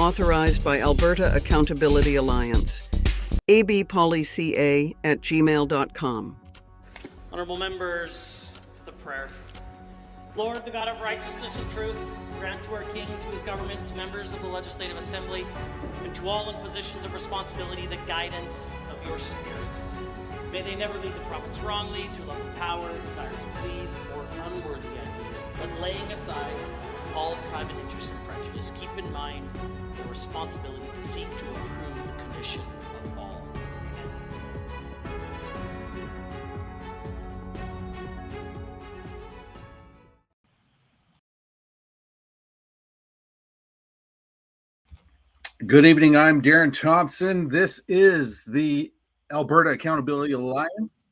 authorized by Alberta Accountability Alliance. abpolyca@gmail.com. Honorable members, the prayer. Lord, the God of righteousness and truth, grant to our King, to his government, to members of the Legislative Assembly, and to all in positions of responsibility the guidance of your Spirit. May they never lead the prophets wrongly, through love of power, desire to please, or unworthy ideas, but laying aside all private interest and prejudice, keep in mind their responsibility to seek to improve the condition of all. Good evening. I'm Darrin Thompson. This is the Alberta Accountability Alliance.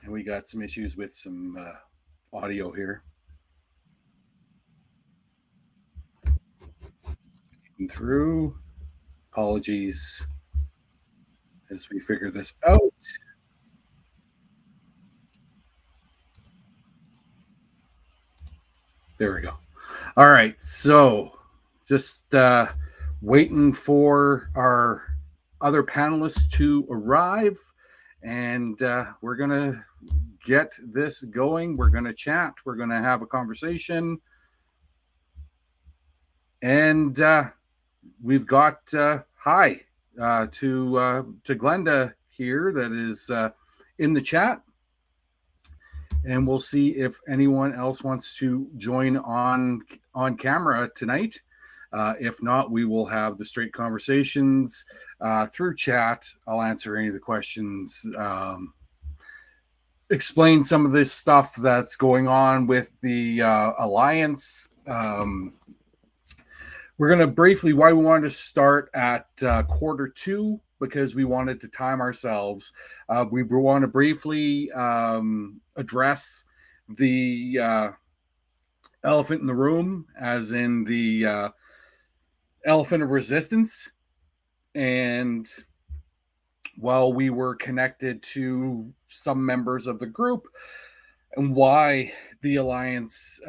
And we got some issues with some audio here. Through. Apologies as we figure this out. There we go. All right. So just waiting for our other panelists to arrive. And we're going to get this going. We're going to chat. We're going to have a conversation. And we've got hi to Glenda here that is in the chat. And we'll see if anyone else wants to join on camera tonight. If not, we will have the straight conversations through chat. I'll answer any of the questions, explain some of this stuff that's going on with the Alliance. We're going to briefly, why we wanted to start at Q2, because we wanted to time ourselves. We want to briefly address the elephant in the room, as in the elephant of resistance. And while we were connected to some members of the group, and why the Alliance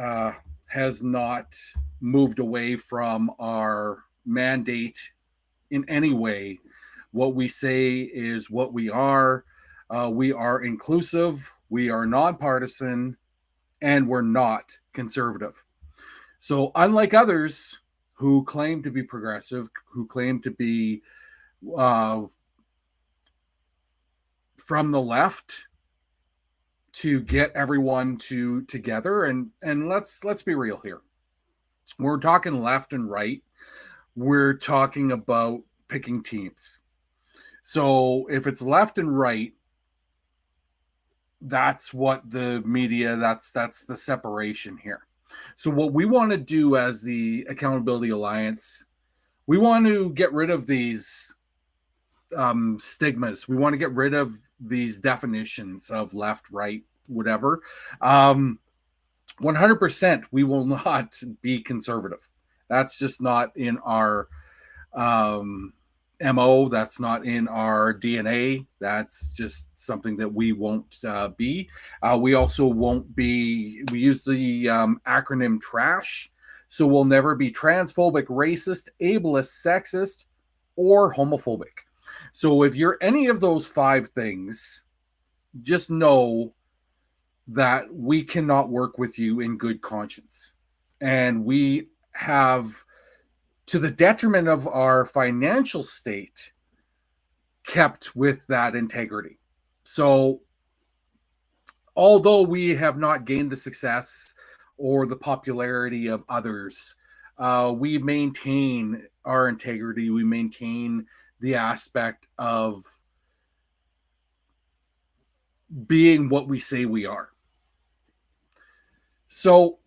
has not moved away from our mandate in any way. What we say is what we are. We are inclusive, we are nonpartisan, and we're not conservative. So unlike others who claim to be progressive, who claim to be from the left, to get everyone together, and let's be real here. We're talking left and right. We're talking about picking teams. So if it's left and right, that's what the media, that's the separation here. So what we want to do as the Accountability Alliance, we want to get rid of these stigmas. We want to get rid of these definitions of left, right, whatever. 100%, we will not be conservative. That's just not in our MO. That's not in our DNA. That's just something that we won't be. We also won't be, we use the acronym TRASH. So we'll never be transphobic, racist, ableist, sexist, or homophobic. So if you're any of those 5 things, just know that we cannot work with you in good conscience. And we have, to the detriment of our financial state, kept with that integrity. So although we have not gained the success or the popularity of others, we maintain our integrity. We maintain the aspect of being what we say we are. So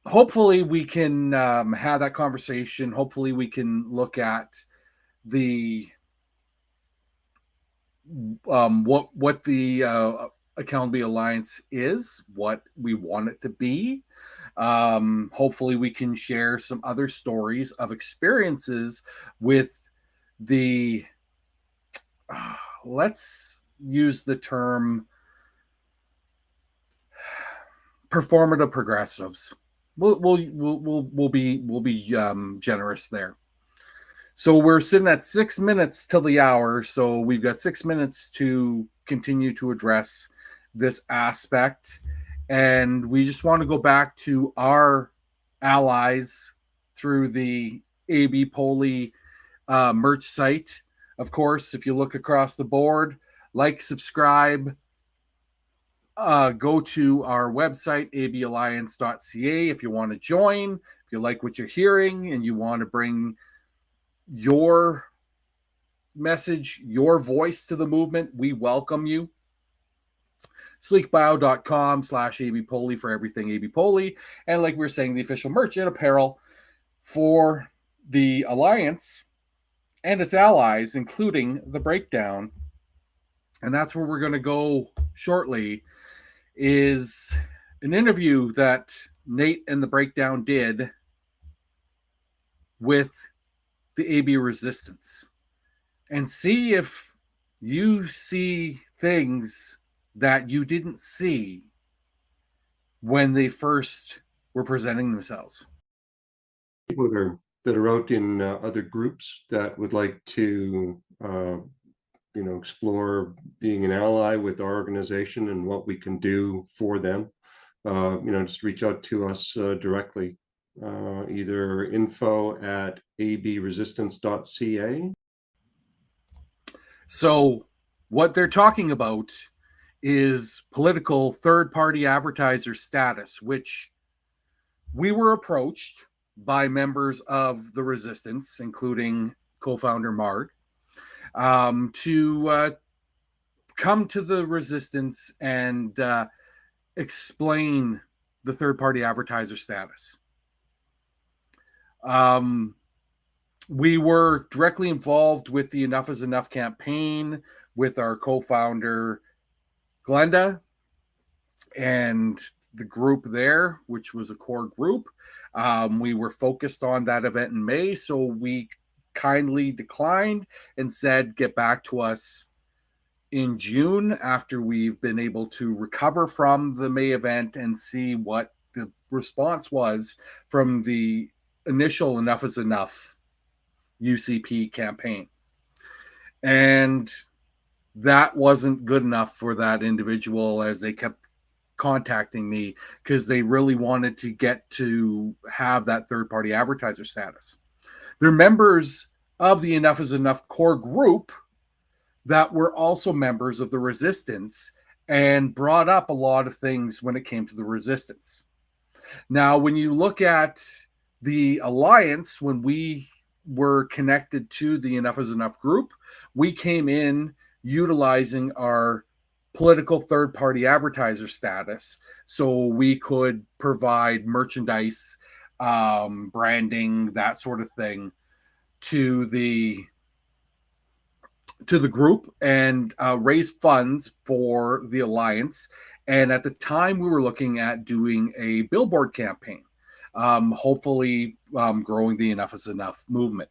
hopefully we can have that conversation. Hopefully we can look at the what the Accountability Alliance is, what we want it to be. Hopefully we can share some other stories of experiences with the let's use the term performative progressives. We'll be generous there. So we're sitting at 6 minutes till the hour. So we've got 6 minutes to continue to address this aspect. And we just want to go back to our allies through the AB Poli merch site. Of course, if you look across the board, like, subscribe, go to our website, aballiance.ca, if you want to join, if you like what you're hearing and you want to bring your message, your voice to the movement, we welcome you. sleekbio.com/abpoli for everything abpoli. And like we were saying, the official merch and apparel for the Alliance and its allies, including the Breakdown. And that's where we're going to go shortly, is an interview that Nate and the Breakdown did with the AB Resistance, and see if you see things that you didn't see when they first were presenting themselves. People that are out in other groups that would like to explore being an ally with our organization and what we can do for them, just reach out to us directly, either info@abresistance.ca. So what they're talking about is political third-party advertiser status, which we were approached by members of the Resistance, including co-founder Marg, to come to the Resistance and explain the third-party advertiser status. We were directly involved with the Enough is Enough campaign with our co-founder Glenda and the group there, which was a core group. We were focused on that event in May, so we kindly declined and said, get back to us in June after we've been able to recover from the May event and see what the response was from the initial Enough is Enough UCP campaign. And that wasn't good enough for that individual, as they kept contacting me because they really wanted to get to have that third-party advertiser status. They're members of the Enough is Enough core group that were also members of the Resistance and brought up a lot of things when it came to the Resistance. Now, when you look at the Alliance, when we were connected to the Enough is Enough group, we came in utilizing our political third-party advertiser status so we could provide merchandise, branding, that sort of thing to the group and raise funds for the Alliance. And at the time, we were looking at doing a billboard campaign, hopefully growing the Enough is Enough movement.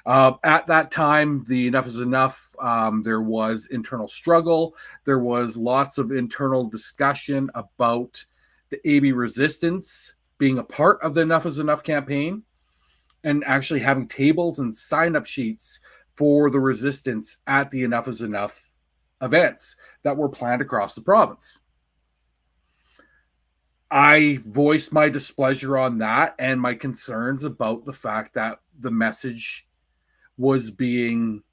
At that time, the Enough is Enough, there was internal struggle. There was lots of internal discussion about the AB Resistance being a part of the Enough is Enough campaign and actually having tables and sign-up sheets for the Resistance at the Enough is Enough events that were planned across the province. I voiced my displeasure on that and my concerns about the fact that the message was being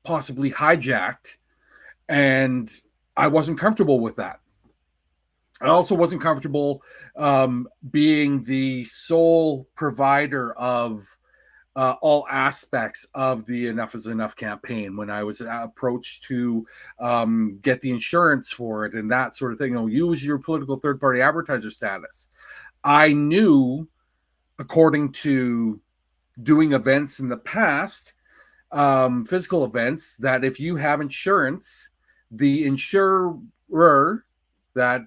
possibly hijacked, and I wasn't comfortable with that. I also wasn't comfortable being the sole provider of all aspects of the Enough is Enough campaign when I was approached to get the insurance for it and that sort of thing. Use your political third-party advertiser status. I knew, according to doing events in the past, physical events, that if you have insurance, the insurer that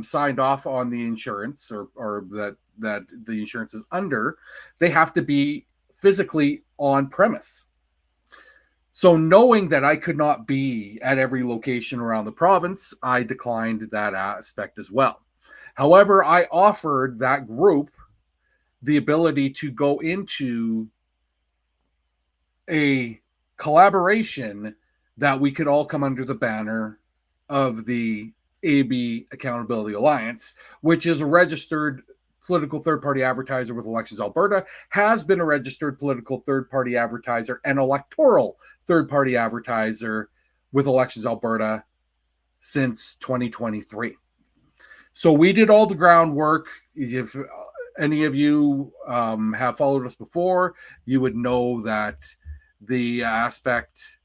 signed off on the insurance or that the insurance is under, they have to be physically on premise. So knowing that I could not be at every location around the province, I declined that aspect as well. However, I offered that group the ability to go into a collaboration that we could all come under the banner of the AB Accountability Alliance, which is a registered political third-party advertiser with Elections Alberta, has been a registered political third-party advertiser and electoral third-party advertiser with Elections Alberta since 2023. So we did all the groundwork. If any of you have followed us before, you would know that the aspect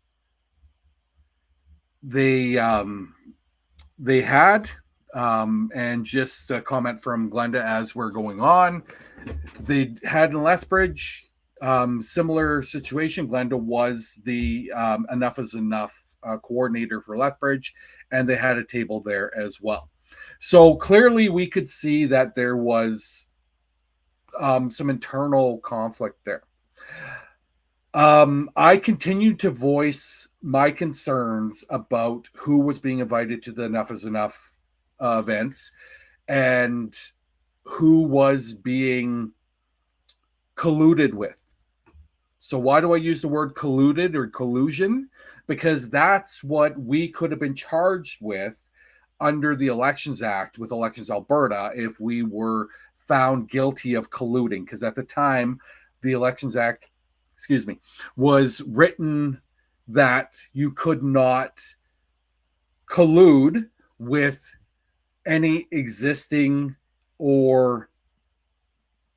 they had, and just a comment from Glenda as we're going on, they had in Lethbridge, similar situation. Glenda was the Enough is Enough coordinator for Lethbridge, and they had a table there as well. So clearly we could see that there was some internal conflict there. I continued to voice my concerns about who was being invited to the Enough is Enough events and who was being colluded with. So why do I use the word colluded or collusion? Because that's what we could have been charged with under the Elections Act with Elections Alberta if we were found guilty of colluding. Because at the time, the Elections Act, was written that you could not collude with any existing or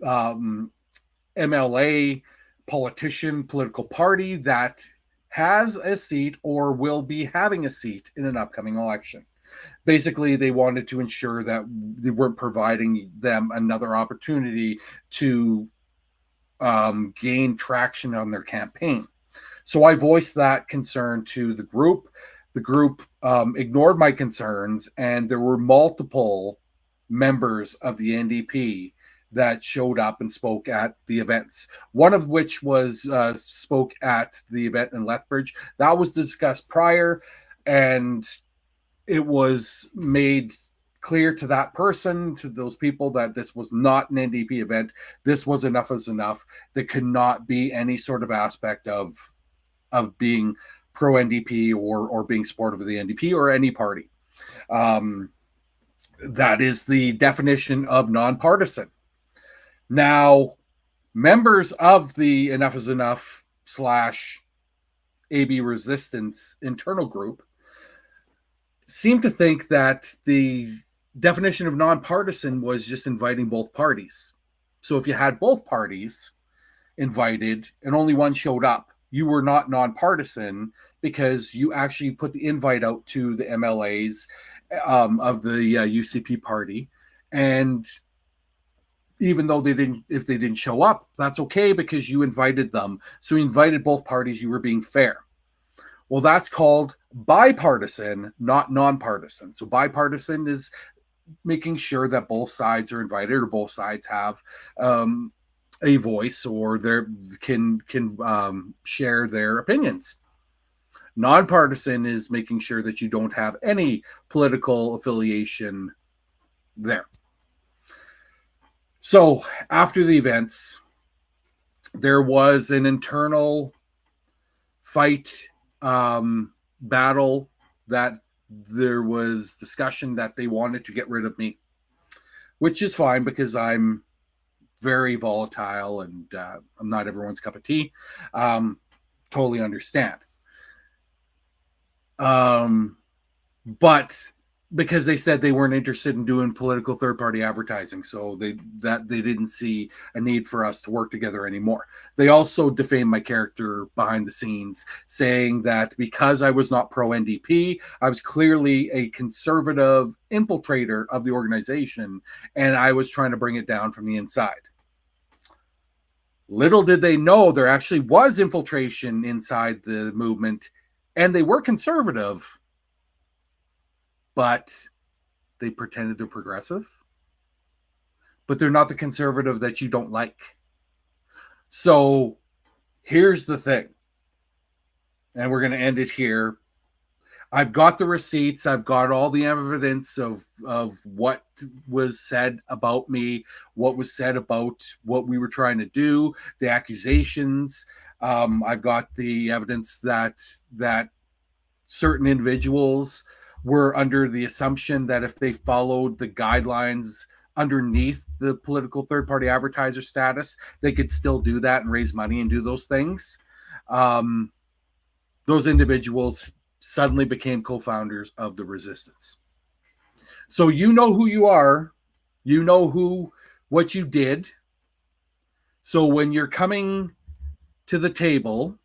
MLA, politician, political party that has a seat or will be having a seat in an upcoming election. Basically, they wanted to ensure that they weren't providing them another opportunity to gain traction on their campaign. So I voiced that concern to the group. The group ignored my concerns, and there were multiple members of the NDP that showed up and spoke at the events. One of which was spoke at the event in Lethbridge. That was discussed prior, and it was made clear to that person, to those people, that this was not an NDP event. This was Enough is Enough. There could not be any sort of aspect of being pro NDP or being supportive of the NDP or any party. That is the definition of nonpartisan. Now, members of the Enough is Enough / AB Resistance internal group seem to think that the definition of nonpartisan was just inviting both parties. So if you had both parties invited and only one showed up, you were not nonpartisan because you actually put the invite out to the MLAs of the UCP party. And even though if they didn't show up, that's okay because you invited them. So you invited both parties, you were being fair. Well, that's called bipartisan, not nonpartisan. So bipartisan is making sure that both sides are invited or both sides have a voice or can share their opinions. Nonpartisan is making sure that you don't have any political affiliation there. So after the events, there was an internal fight, battle, that there was discussion that they wanted to get rid of me, which is fine because I'm very volatile and I'm not everyone's cup of tea. Totally understand. But because they said they weren't interested in doing political third-party advertising, so they didn't see a need for us to work together anymore. They also defamed my character behind the scenes, saying that because I was not pro-NDP, I was clearly a conservative infiltrator of the organization, and I was trying to bring it down from the inside. Little did they know there actually was infiltration inside the movement, and they were conservative, but they pretended they're progressive. But they're not the conservative that you don't like. So here's the thing, and we're going to end it here. I've got the receipts. I've got all the evidence of what was said about me, what was said about what we were trying to do, the accusations. I've got the evidence that certain individuals were under the assumption that if they followed the guidelines underneath the political third-party advertiser status, they could still do that and raise money and do those things. Those individuals suddenly became co-founders of the resistance. So you know who you are, you know what you did. So when you're coming to the table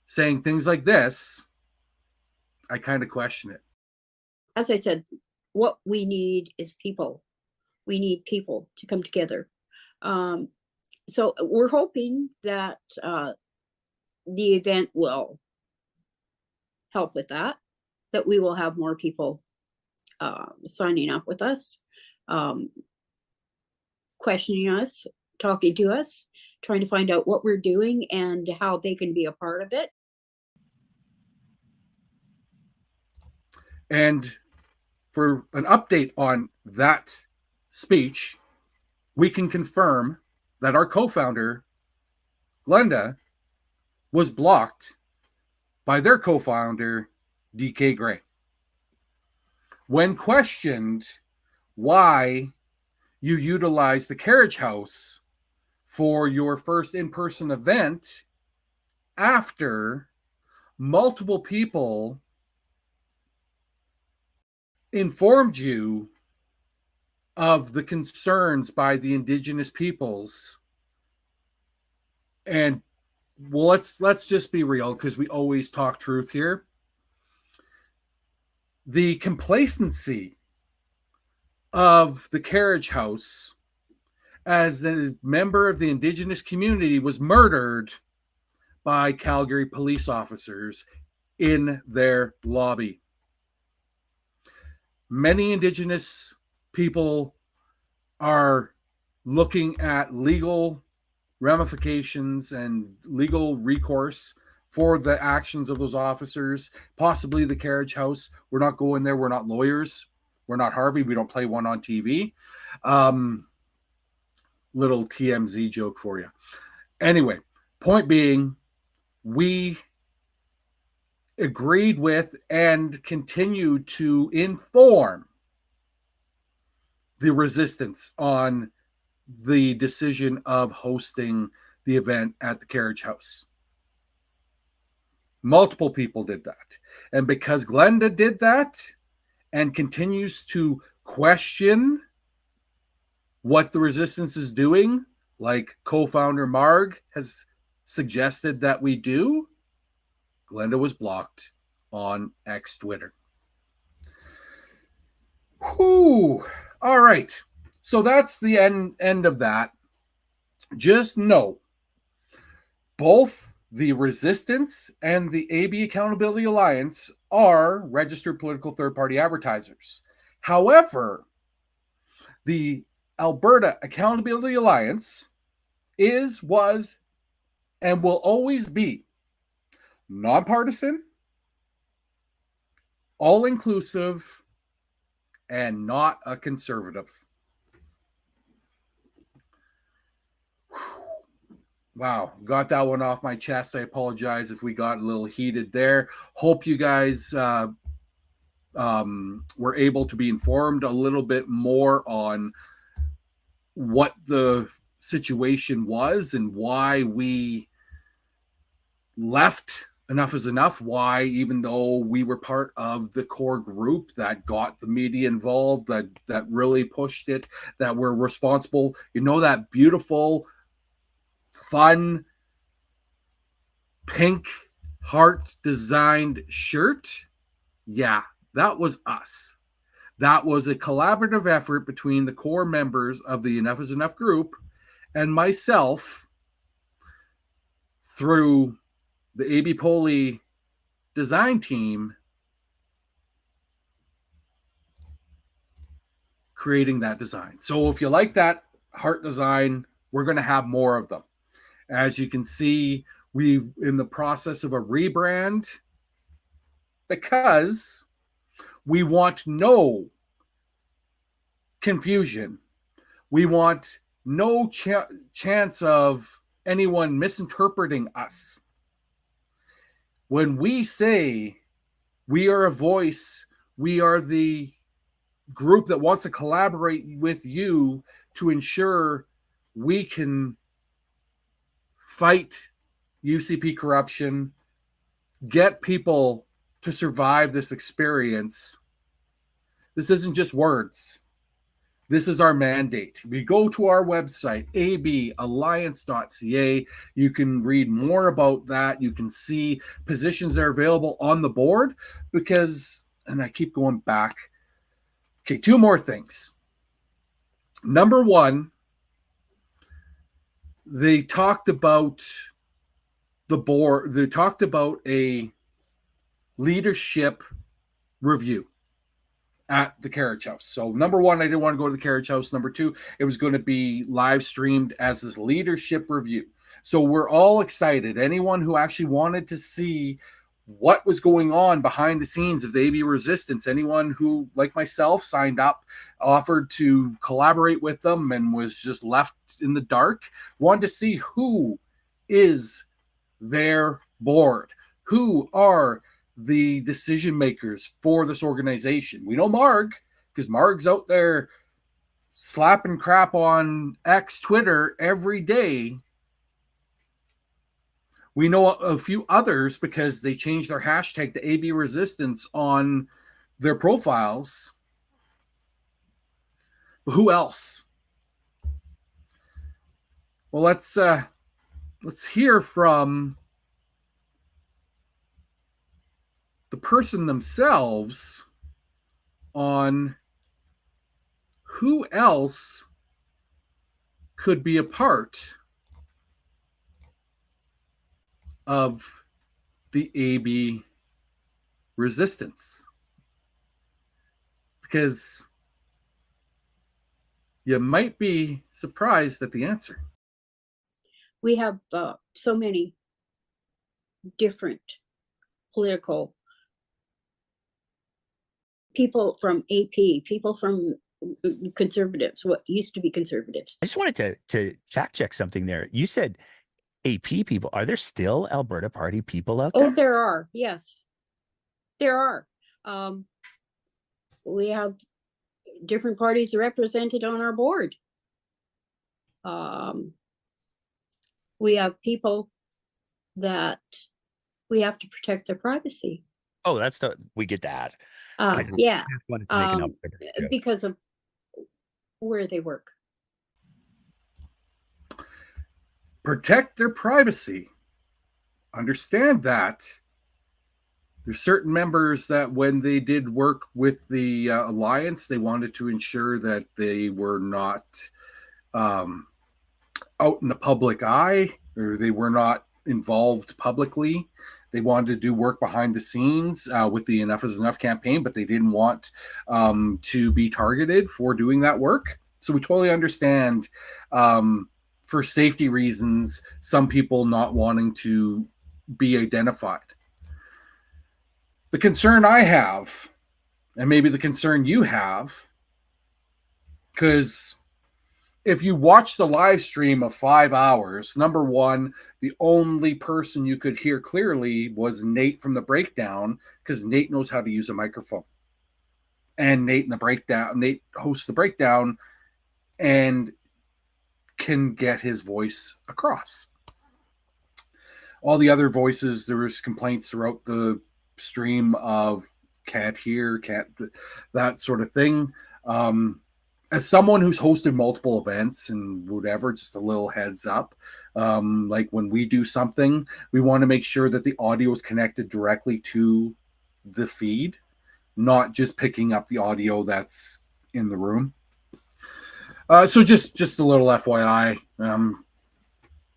saying things like this, I kind of question it. As I said, what we need is people. We need people to come together. So we're hoping that the event will help with that we will have more people signing up with us, questioning us, talking to us, trying to find out what we're doing and how they can be a part of it. And for an update on that speech, we can confirm that our co-founder, Glenda, was blocked by their co-founder, DK Gray. When questioned why you utilized the carriage house for your first in-person event after multiple people informed you of the concerns by the Indigenous peoples, and well, let's just be real, because we always talk truth here. The complacency of the carriage house as a member of the Indigenous community was murdered by Calgary police officers in their lobby. Many Indigenous people are looking at legal ramifications and legal recourse for the actions of those officers, possibly the carriage house. We're not going there. We're not lawyers. We're not Harvey. We don't play one on TV. Little TMZ joke for you. Anyway, point being, we agreed with and continue to inform the resistance on the decision of hosting the event at the carriage house. Multiple people did that. And because Glenda did that and continues to question what the resistance is doing, like co-founder Marg has suggested that we do, Glenda was blocked on X Twitter. Whew. All right. So that's the end of that. Just know, both the Resistance and the AB Accountability Alliance are registered political third-party advertisers. However, the Alberta Accountability Alliance was, and will always be nonpartisan, all-inclusive, and not a conservative. Wow, got that one off my chest. I apologize if we got a little heated there. Hope you guys were able to be informed a little bit more on what the situation was and why we left Enough is Enough. Why, even though we were part of the core group that got the media involved, that really pushed it, that were responsible. You know, that beautiful, fun, pink heart designed shirt? Yeah, that was us. That was a collaborative effort between the core members of the Enough is Enough group and myself through the AB Poli design team creating that design. So if you like that heart design, we're going to have more of them. As you can see, we in the process of a rebrand because we want no confusion. We want no chance of anyone misinterpreting us. When we say we are a voice, we are the group that wants to collaborate with you to ensure we can fight UCP corruption, get people to survive this experience. This isn't just words. This is our mandate. We go to our website, aballiance.ca. You can read more about that. You can see positions that are available on the board because, and I keep going back. Okay, two more things. Number one, they talked about the board. They talked about a leadership review at the Carriage House. So number one, I didn't want to go to the Carriage House. Number two, it was going to be live streamed as this leadership review. So we're all excited. Anyone who actually wanted to see what was going on behind the scenes of the AB resistance, anyone who, like myself, signed up, offered to collaborate with them and was just left in the dark, wanted to see who is their board, who are the decision makers for this organization. We know Marg, because Marg's out there slapping crap on X Twitter every day. We know a few others because they changed their hashtag to AB Resistance on their profiles. But who else? Well, let's hear from the person themselves on who else could be a part of the AB resistance. Because you might be surprised at the answer. We have so many different political people from AP, people from conservatives, what used to be conservatives. I just wanted to fact check something there. You said AP people. Are there still Alberta Party people out there? Oh, there are. Yes, there are. We have different parties represented on our board. We have people that we have to protect their privacy. Oh, we get that. Yeah, I wanted to make an update. because of where they work. Protect their privacy. Understand that there's certain members that when they did work with the Alliance, they wanted to ensure that they were not out in the public eye, or they were not involved publicly. They wanted to do work behind the scenes with the Enough is Enough campaign, but they didn't want to be targeted for doing that work. So we totally understand for safety reasons, some people not wanting to be identified. The concern I have, and maybe the concern you have, because if you watch the live stream of 5 hours, number one, the only person you could hear clearly was Nate from the breakdown, because Nate knows how to use a microphone. And Nate hosts the breakdown and can get his voice across. All the other voices, there was complaints throughout the stream of can't hear, that sort of thing. As someone who's hosted multiple events and whatever, just a little heads up, like when we do something, we want to make sure that the audio is connected directly to the feed, not just picking up the audio that's in the room. So just a little FYI,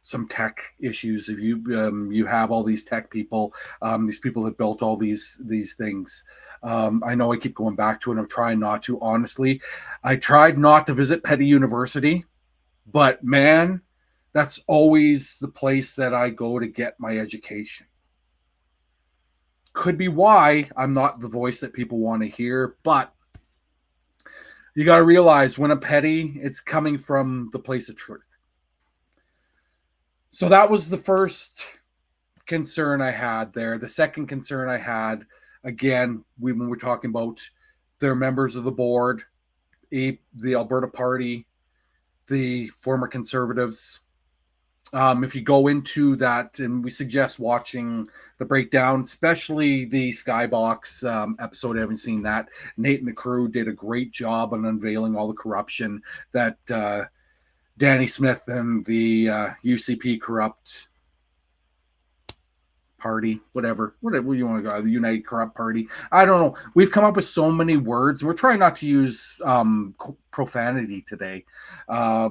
some tech issues. If you have all these tech people, these people that built all these things. I know I keep going back to it. I'm trying not to. Honestly, I tried not to visit Petty University, but man, that's always the place that I go to get my education. Could be why I'm not the voice that people want to hear, but you got to realize when I'm petty, it's coming from the place of truth. So that was the first concern I had there. The second concern I had, again, when we're talking about their members of the board, the Alberta Party, the former Conservatives. If you go into that, and we suggest watching the breakdown, especially the Skybox episode. I haven't seen that. Nate and the crew did a great job on unveiling all the corruption that Danny Smith and the UCP corrupt party, whatever you want to go, the United Corrupt Party. I don't know. We've come up with so many words. We're trying not to use profanity today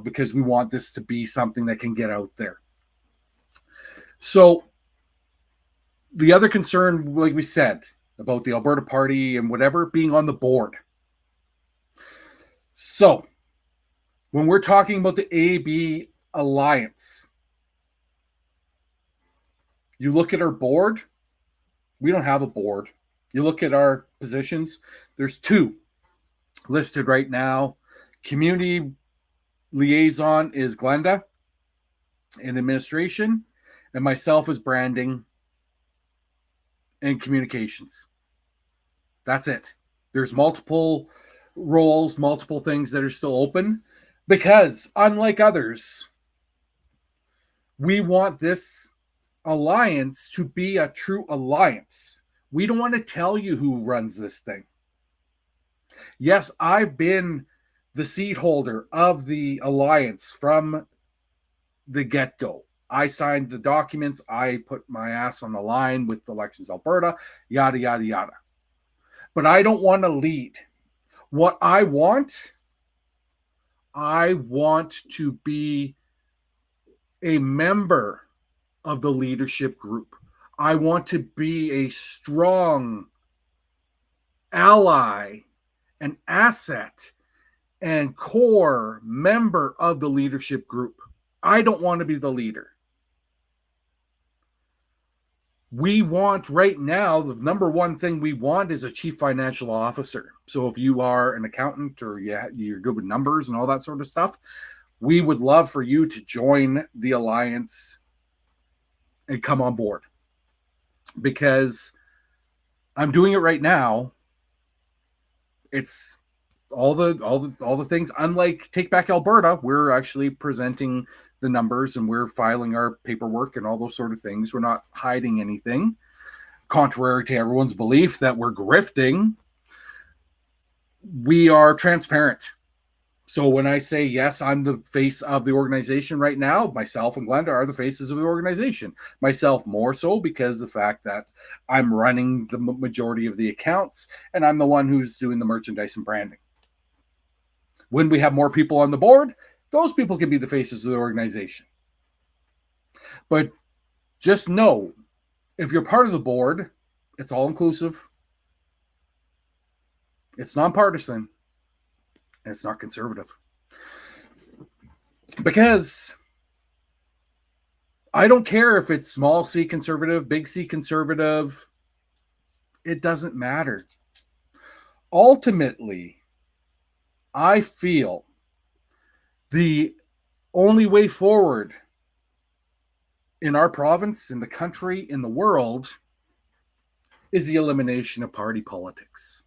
because we want this to be something that can get out there. So the other concern, like we said, about the Alberta Party and whatever being on the board. So when we're talking about the AB Alliance, you look at our board, we don't have a board. You look at our positions, there's 2 listed right now. Community liaison is Glenda in administration, and myself is branding and communications. That's it. There's multiple roles, multiple things that are still open because, unlike others, we want this alliance to be a true alliance. We don't want to tell you who runs this thing. Yes, I've been the seat holder of the alliance from the get-go. I signed the documents. I put my ass on the line with Elections Alberta, yada, yada, yada. But I don't want to lead. What I want to be a member of the leadership group. I want to be a strong ally, an asset, and core member of the leadership group. I don't want to be the leader. We want right now, the number one thing we want is a chief financial officer. So if you are an accountant or you're good with numbers and all that sort of stuff, we would love for you to join the alliance and come on board, because I'm doing it right now. It's all the things. Unlike Take Back Alberta, we're actually presenting the numbers and we're filing our paperwork and all those sort of things. We're not hiding anything, contrary to everyone's belief that we're grifting. We are transparent. So when I say, yes, I'm the face of the organization right now, myself and Glenda are the faces of the organization. Myself more so because the fact that I'm running the majority of the accounts and I'm the one who's doing the merchandise and branding. When we have more people on the board, those people can be the faces of the organization. But just know, if you're part of the board, it's all inclusive. It's nonpartisan. And it's not conservative. Because I don't care if it's small C conservative, big C conservative. It doesn't matter. Ultimately, I feel the only way forward in our province, in the country, in the world, is the elimination of party politics.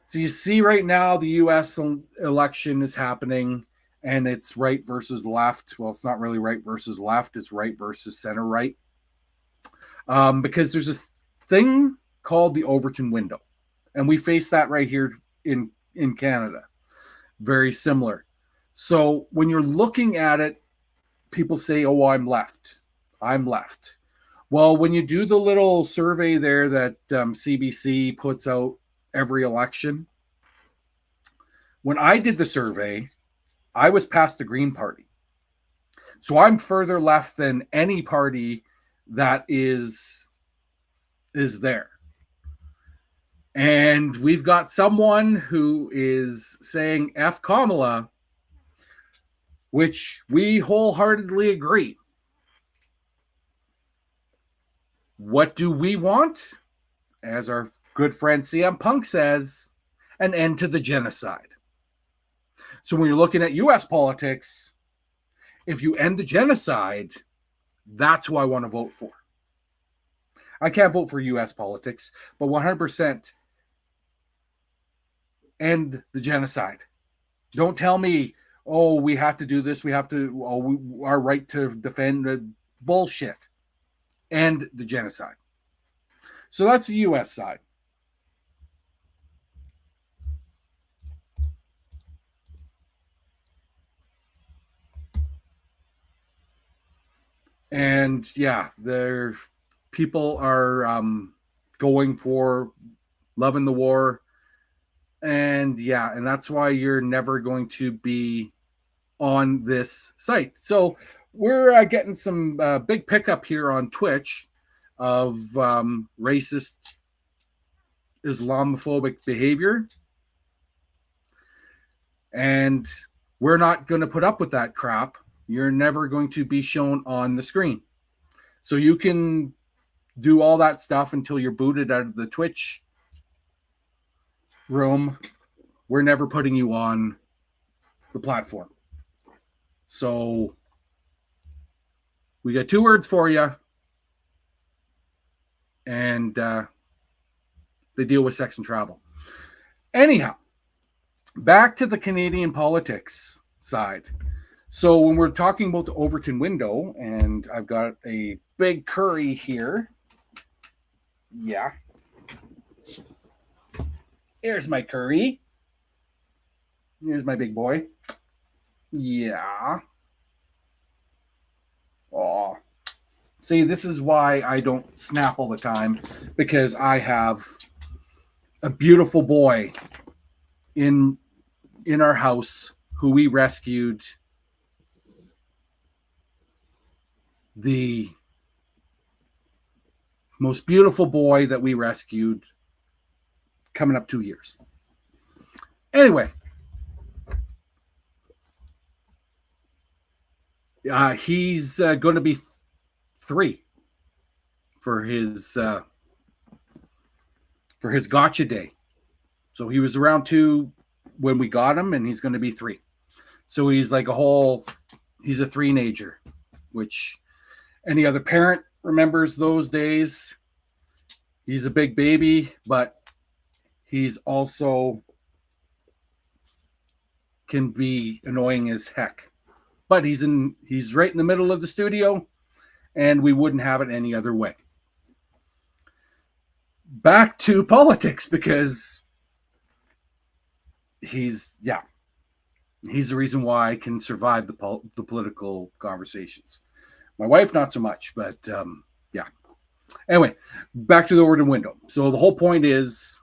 So you see right now the U.S. election is happening, and it's right versus left. Well, it's not really right versus left. It's right versus center right. Because there's a thing called the Overton window. And we face that right here in Canada. Very similar. So when you're looking at it, people say, oh, I'm left. I'm left. Well, when you do the little survey there that CBC puts out every election, when I did the survey, I was past the Green Party. So I'm further left than any party that is there. And we've got someone who is saying F Kamala, which we wholeheartedly agree. What do we want? As our good friend CM Punk says, an end to the genocide. So when you're looking at US politics, if you end the genocide, that's who I want to vote for. I can't vote for US politics, but 100% end the genocide. Don't tell me, oh, we have to do this, we have to, our right to defend bullshit. End the genocide. So that's the US side. And yeah, their people are going for loving the war. And yeah, and that's why you're never going to be on this site. So we're getting some big pickup here on Twitch of racist Islamophobic behavior. And we're not going to put up with that crap. You're never going to be shown on the screen. So you can do all that stuff until you're booted out of the Twitch room. We're never putting you on the platform. So we got 2 words for you. And they deal with sex and travel. Anyhow, back to the Canadian politics side. So when we're talking about the Overton window, and I've got a big curry here. Yeah. Here's my curry. Here's my big boy. Yeah. Oh. See, this is why I don't snap all the time, because I have a beautiful boy in our house who we rescued the most beautiful boy that we rescued coming up 2 years. Anyway, he's going to be 3 for his gotcha day. So he was around 2 when we got him, and he's going to be 3. So he's like he's a 3-nager, which any other parent remembers those days. He's a big baby, but he's also can be annoying as heck. But he's right in the middle of the studio, and we wouldn't have it any other way. Back to politics, because he's the reason why I can survive the political conversations. My wife, not so much, but yeah. Anyway, back to the Overton window. So the whole point is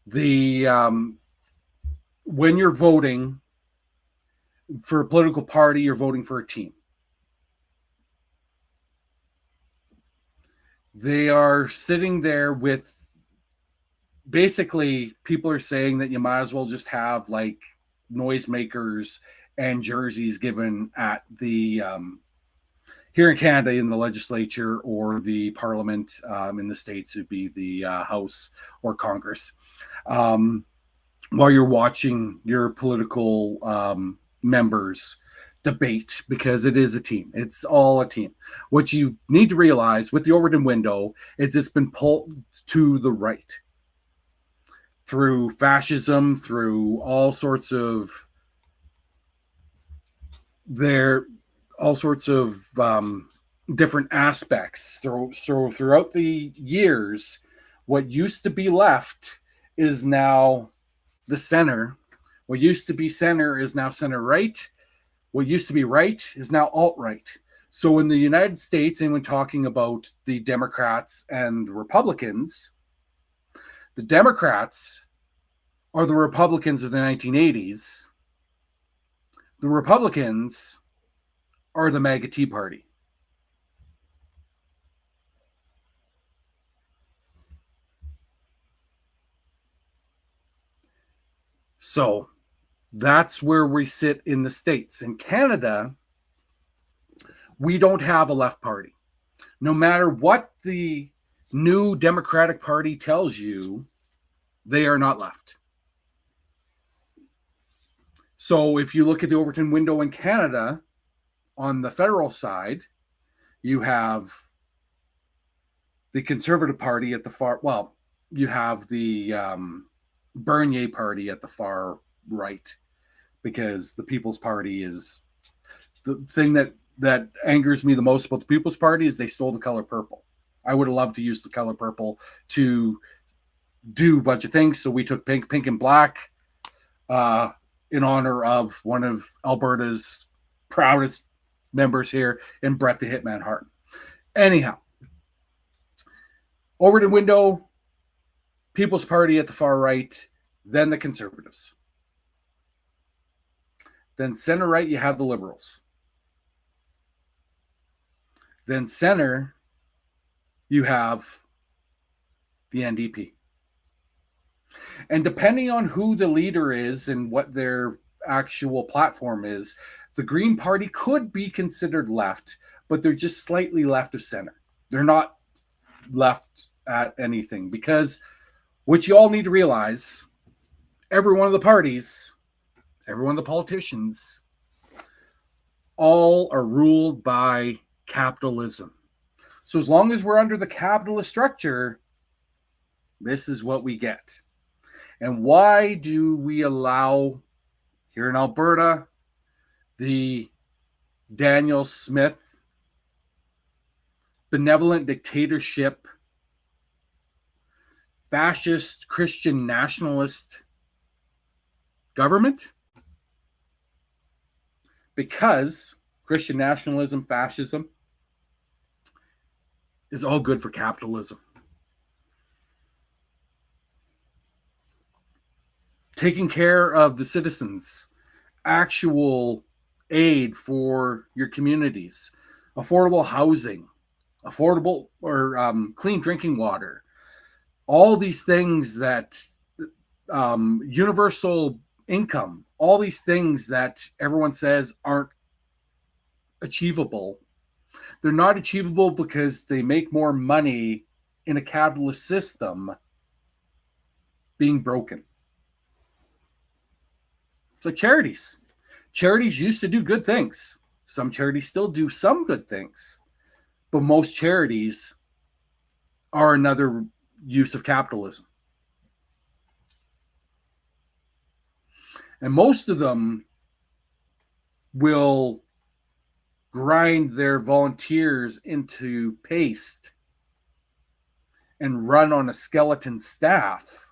when you're voting for a political party, you're voting for a team. They are sitting there with, basically, people are saying that you might as well just have like noisemakers and jerseys given at the here in Canada in the legislature or the parliament, in the States would be the House or Congress, while you're watching your political members debate, because it is a team. It's all a team. What you need to realize with the Overton window is it's been pulled to the right through fascism, through all sorts of different aspects throughout the years. What used to be left is now the center. What used to be center is now center right. What used to be right is now alt-right. So in the United States, and when talking about the Democrats and the Republicans, the Democrats are the Republicans of the 1980s. The Republicans are the MAGA Tea Party. So that's where we sit in the States. In Canada, we don't have a left party. no matter what the new Democratic Party tells you, they are not left. So if you look at the Overton window in Canada, on the federal side, you have the Conservative Party at the far, well, you have the Bernier Party at the far right, because the People's Party is the thing that angers me the most about the People's Party is they stole the color purple. I would have loved to use the color purple to do a bunch of things. So we took pink and black in honor of one of Alberta's proudest members here in Brett the Hitman Hart. Anyhow, Overton window, People's Party at the far right, then the Conservatives. Then center right, you have the Liberals. Then center, you have the NDP. And depending on who the leader is and what their actual platform is, the Green Party could be considered left, but they're just slightly left of center. They're not left at anything, because what you all need to realize, every one of the parties, every one of the politicians, all are ruled by capitalism. So as long as we're under the capitalist structure, this is what we get. And why do we allow here in Alberta the Daniel Smith benevolent dictatorship, fascist Christian nationalist government? Because Christian nationalism, fascism is all good for capitalism. Taking care of the citizens, actual aid for your communities, affordable housing, affordable or clean drinking water, all these things that universal income, all these things that everyone says aren't achievable. They're not achievable because they make more money in a capitalist system being broken. It's like charities. Charities used to do good things. Some charities still do some good things. But most charities are another use of capitalism. And most of them will grind their volunteers into paste and run on a skeleton staff,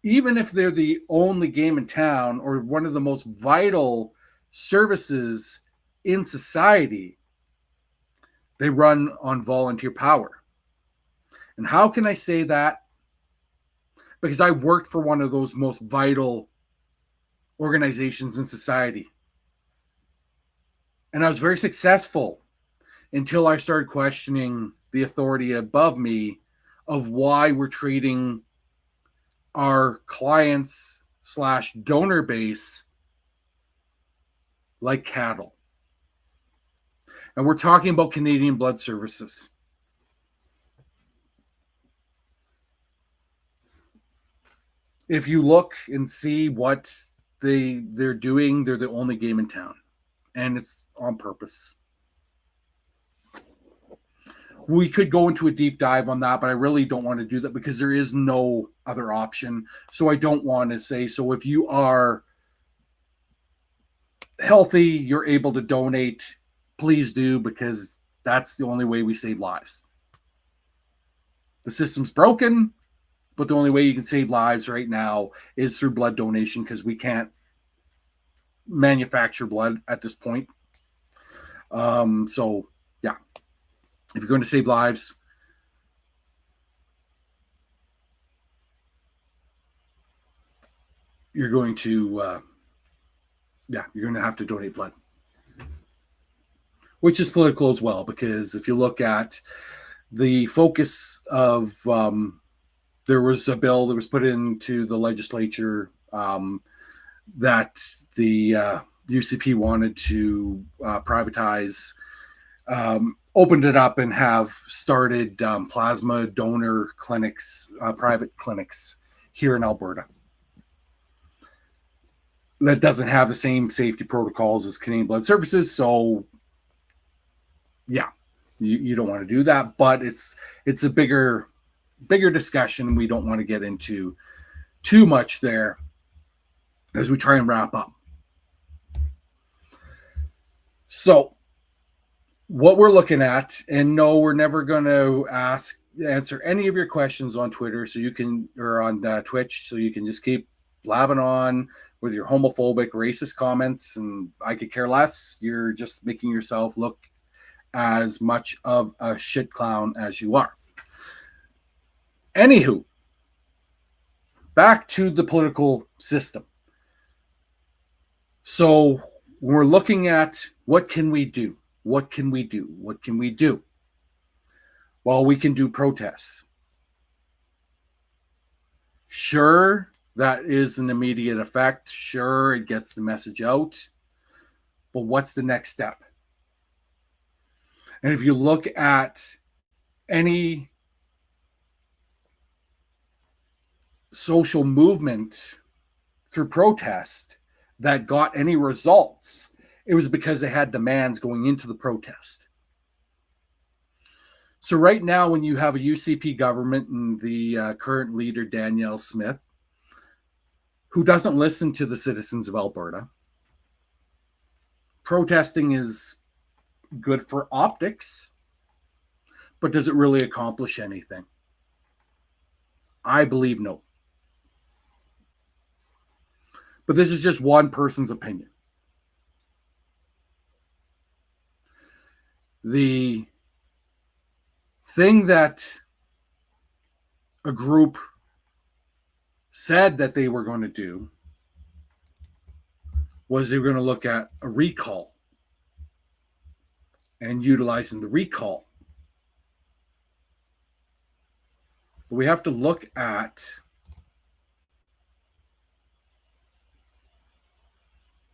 even if they're the only game in town or one of the most vital services in society. They run on volunteer power. And how can I say that? Because I worked for one of those most vital organizations in society. And I was very successful until I started questioning the authority above me of why we're treating our clients / donor base like cattle. And we're talking about Canadian Blood Services. If you look and see what they're doing, they're the only game in town. And it's on purpose. We could go into a deep dive on that, but I really don't want to do that because there is no other option. So I don't want to say, so if you are healthy, you're able to donate, please do, because that's the only way we save lives. The system's broken, but the only way you can save lives right now is through blood donation, because we can't manufacture blood at this point. So yeah, if you're going to save lives, you're going to you're going to have to donate blood, which is political as well, because if you look at the focus of there was a bill that was put into the legislature that the UCP wanted to privatize opened it up and have started plasma donor clinics, private clinics here in Alberta. That doesn't have the same safety protocols as Canadian Blood Services. So yeah, you don't want to do that, but it's a bigger discussion. We don't want to get into too much there as we try and wrap up. So what we're looking at, and no, we're never going to answer any of your questions on Twitter, so you can, or on Twitch, so you can just keep blabbing on with your homophobic, racist comments, and I could care less. You're just making yourself look as much of a shit clown as you are. Anywho, back to the political system. So we're looking at what can we do? What can we do? What can we do? Well, we can do protests. Sure, that is an immediate effect. Sure, it gets the message out. But what's the next step? And if you look at any social movement through protest that got any results, it was because they had demands going into the protest. So right now, when you have a UCP government and the current leader, Danielle Smith, who doesn't listen to the citizens of Alberta, protesting is good for optics, but does it really accomplish anything? I believe no. But this is just one person's opinion. The thing that a group said that they were going to do was they were going to look at a recall and utilizing the recall. But we have to look at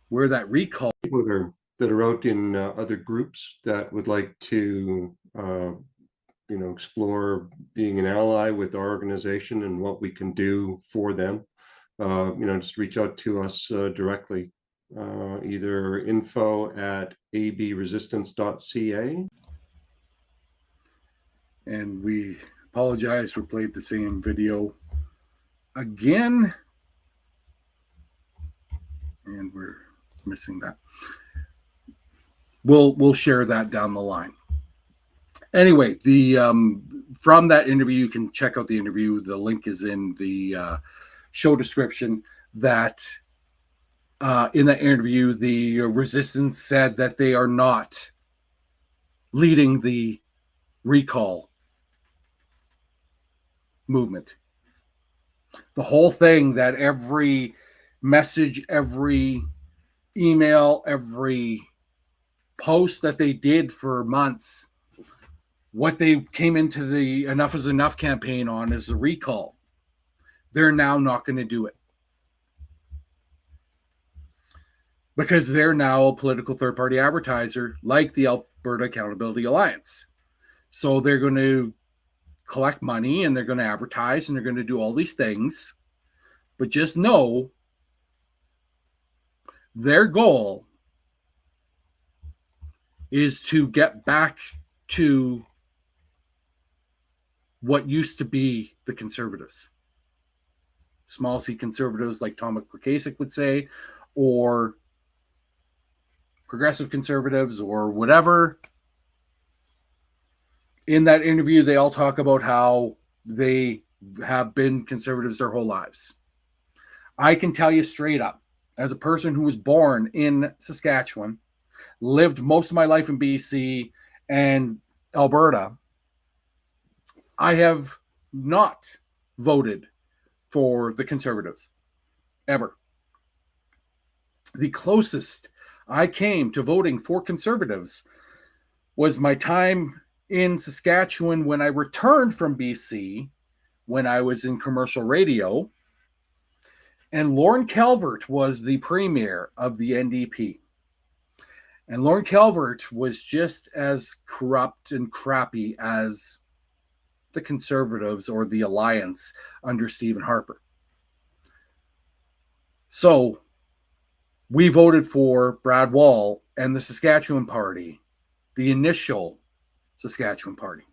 where that recall. People that are out in other groups that would like to explore being an ally with our organization and what we can do for them, just reach out to us directly, either info@abresistance.ca. And we apologize, we played the same video again, and we're missing that. We'll share that down the line. Anyway, the from that interview, you can check out the interview. The link is in the show description. That in that interview, the resistance said that they are not leading the recall movement. The whole thing, that every message, every email, every post that they did for months, what they came into the Enough is Enough campaign on is the recall. They're now not going to do it because they're now a political third-party advertiser like the Alberta Accountability Alliance. So they're going to collect money and they're going to advertise and they're going to do all these things. But just know their goal is to get back to what used to be the conservatives. Small C conservatives, like Tom McCasick would say, or progressive conservatives, or whatever. In that interview, they all talk about how they have been conservatives their whole lives. I can tell you straight up, as a person who was born in Saskatchewan, lived most of my life in BC and Alberta, I have not voted for the Conservatives, ever. The closest I came to voting for Conservatives was my time in Saskatchewan when I returned from BC, when I was in commercial radio, and Lorne Calvert was the premier of the NDP. And Lorne Calvert was just as corrupt and crappy as the Conservatives or the Alliance under Stephen Harper. So we voted for Brad Wall and the Saskatchewan Party, the initial Saskatchewan Party,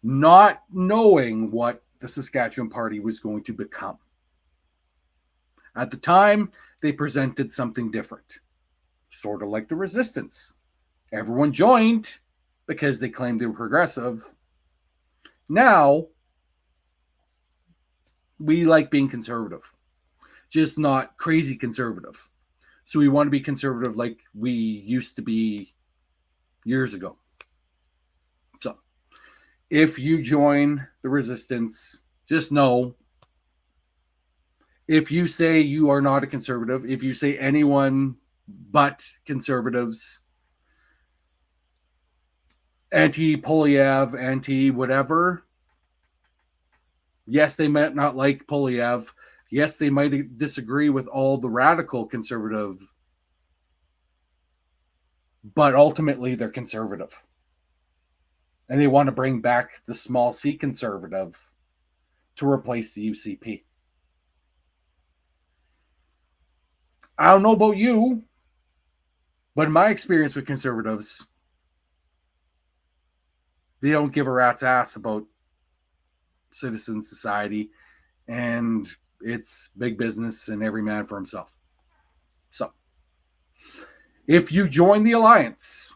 not knowing what the Saskatchewan Party was going to become. At the time, they presented something different, sort of like the Resistance. Everyone joined because they claimed they were progressive. Now, we like being conservative, just not crazy conservative. So we want to be conservative like we used to be years ago. So if you join the Resistance, just know, if you say you are not a conservative, if you say anyone but conservatives, anti-Polyev, anti-whatever, yes, they might not like Polyev. Yes, they might disagree with all the radical conservative, but ultimately they're conservative. And they want to bring back the small c conservative to replace the UCP. I don't know about you, but in my experience with conservatives, they don't give a rat's ass about citizen society, and it's big business and every man for himself. So, if you join the Alliance,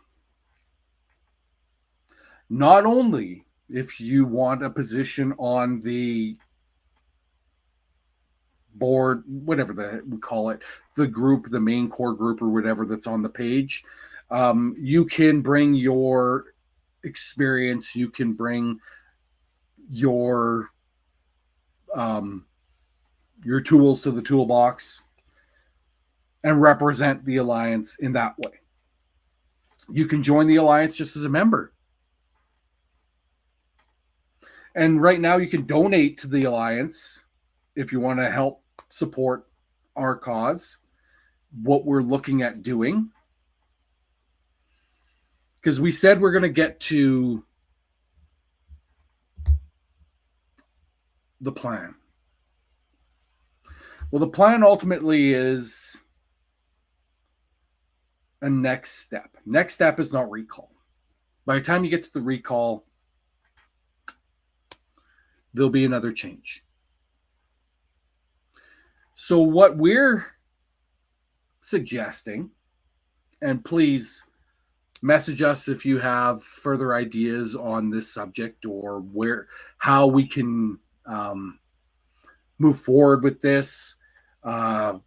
not only if you want a position on the board, whatever we call it, the group, the main core group or whatever that's on the page, you can bring your experience, you can bring your tools to the toolbox and represent the Alliance in that way. You can join the Alliance just as a member. And right now you can donate to the Alliance if you want to help support our cause, what we're looking at doing. Because we said we're going to get to the plan. Well, the plan ultimately is a next step. Next step is not recall. By the time you get to the recall, there'll be another change. So what we're suggesting, and please message us if you have further ideas on this subject or how we can move forward with this. I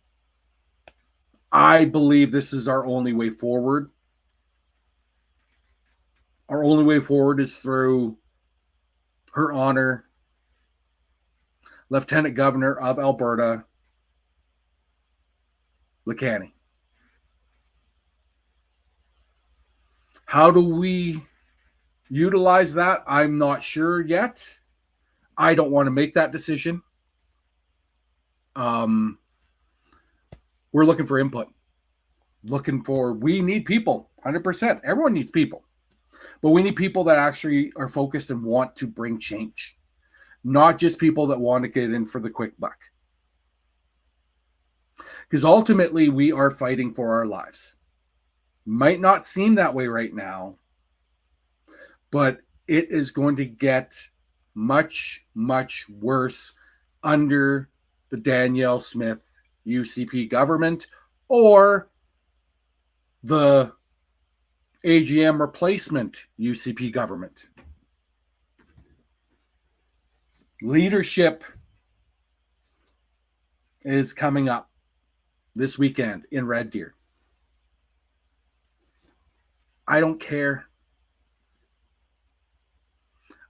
believe this is our only way forward. Our only way forward is through Her Honor, Lieutenant Governor of Alberta, Lecani. How do we utilize that? I'm not sure yet. I don't want to make that decision. We're looking for input. We need people, 100%. Everyone needs people. But we need people that actually are focused and want to bring change. Not just people that want to get in for the quick buck. Because ultimately, we are fighting for our lives. Might not seem that way right now, but it is going to get much, much worse under the Danielle Smith UCP government or the AGM replacement UCP government. Leadership is coming up this weekend in Red Deer. I don't care.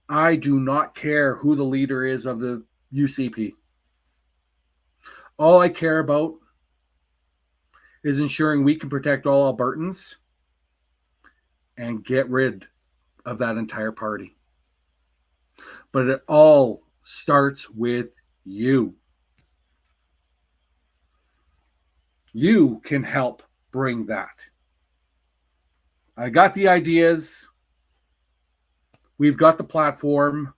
I do not care who the leader is of the UCP. All I care about is ensuring we can protect all Albertans and get rid of that entire party. But it all starts with you. You can help bring that. I got the ideas. We've got the platform.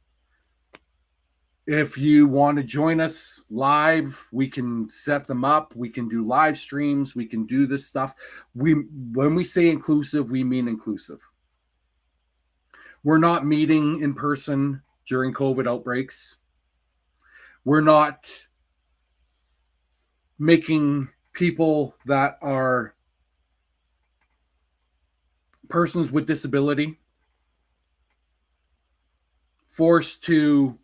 If you want to join us live, we can set them up. We can do live streams. We can do this stuff. When we say inclusive, we mean inclusive. We're not meeting in person during COVID outbreaks. We're not making people that are persons with disability forced to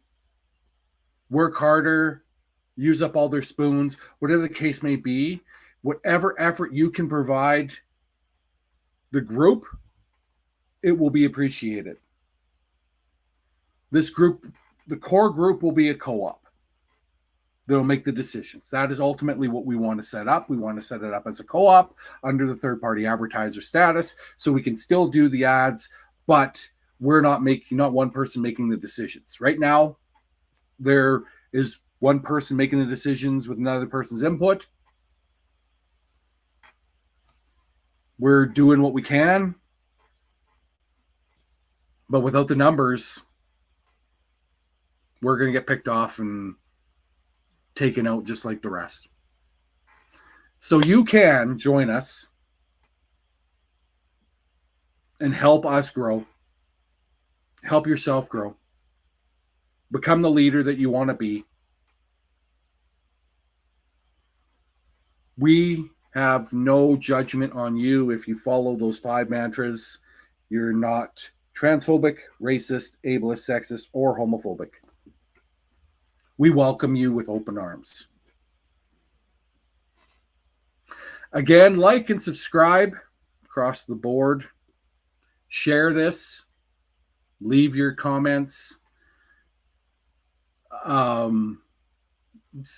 work harder, use up all their spoons, whatever the case may be. Whatever effort you can provide the group, it will be appreciated. This group, the core group, will be a co-op. They'll make the decisions. That is ultimately what we want to set up. We want to set it up as a co-op under the third-party advertiser status, so we can still do the ads, but we're not one person making the decisions. Right now, there is one person making the decisions with another person's input. We're doing what we can, but without the numbers, we're going to get picked off and taken out just like the rest. So you can join us and help us grow. Help yourself grow. Become the leader that you want to be. We have no judgment on you if you follow those 5 mantras. You're not transphobic, racist, ableist, sexist, or homophobic. We welcome you with open arms. Again, like and subscribe across the board. Share this. Leave your comments.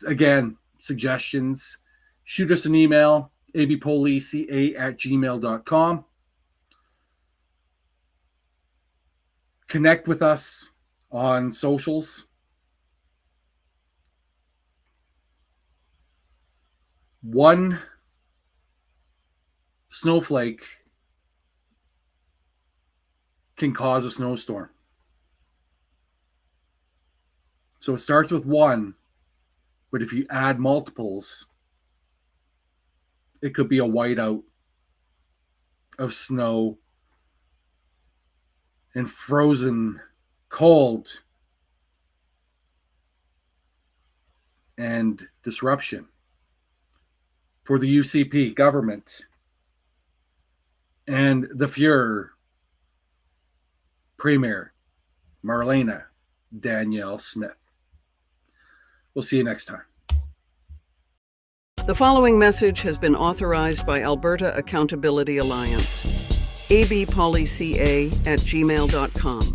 Again, suggestions. Shoot us an email, abpolica@gmail.com. Connect with us on socials. One snowflake can cause a snowstorm. So it starts with one, but if you add multiples, it could be a whiteout of snow and frozen cold and disruption for the UCP government and the Fuhrer Premier Marlena Danielle Smith. We'll see you next time. The following message has been authorized by Alberta Accountability Alliance. abpolica@gmail.com.